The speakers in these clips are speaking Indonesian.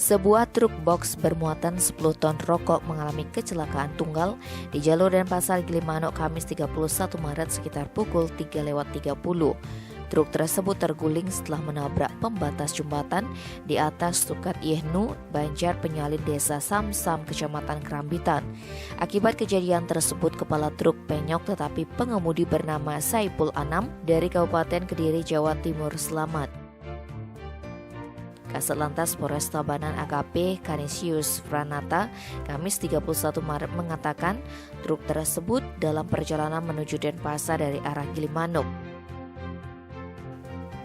Sebuah truk box bermuatan 10 ton rokok mengalami kecelakaan tunggal di jalur Denpasar Gilimanuk Kamis 31 Maret sekitar pukul 3.30. Truk tersebut terguling setelah menabrak pembatas jembatan di atas Sukat Yehnu, Banjar Penyalin Desa Samsam, Kecamatan Kerambitan. Akibat kejadian tersebut, kepala truk penyok tetapi pengemudi bernama Saipul Anam dari Kabupaten Kediri, Jawa Timur selamat. Kasat Lantas Polres Tabanan AKP Kanisius Franata Kamis 31 Maret mengatakan truk tersebut dalam perjalanan menuju Denpasar dari arah Gilimanuk.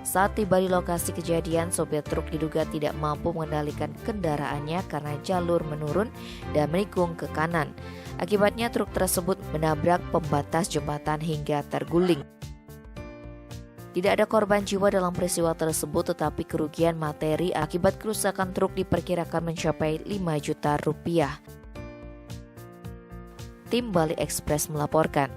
Saat tiba di lokasi kejadian, sopir truk diduga tidak mampu mengendalikan kendaraannya karena jalur menurun dan menikung ke kanan. Akibatnya truk tersebut menabrak pembatas jembatan hingga terguling. Tidak ada korban jiwa dalam peristiwa tersebut, tetapi kerugian materi akibat kerusakan truk diperkirakan mencapai 5 juta rupiah. Tim Bali Express melaporkan.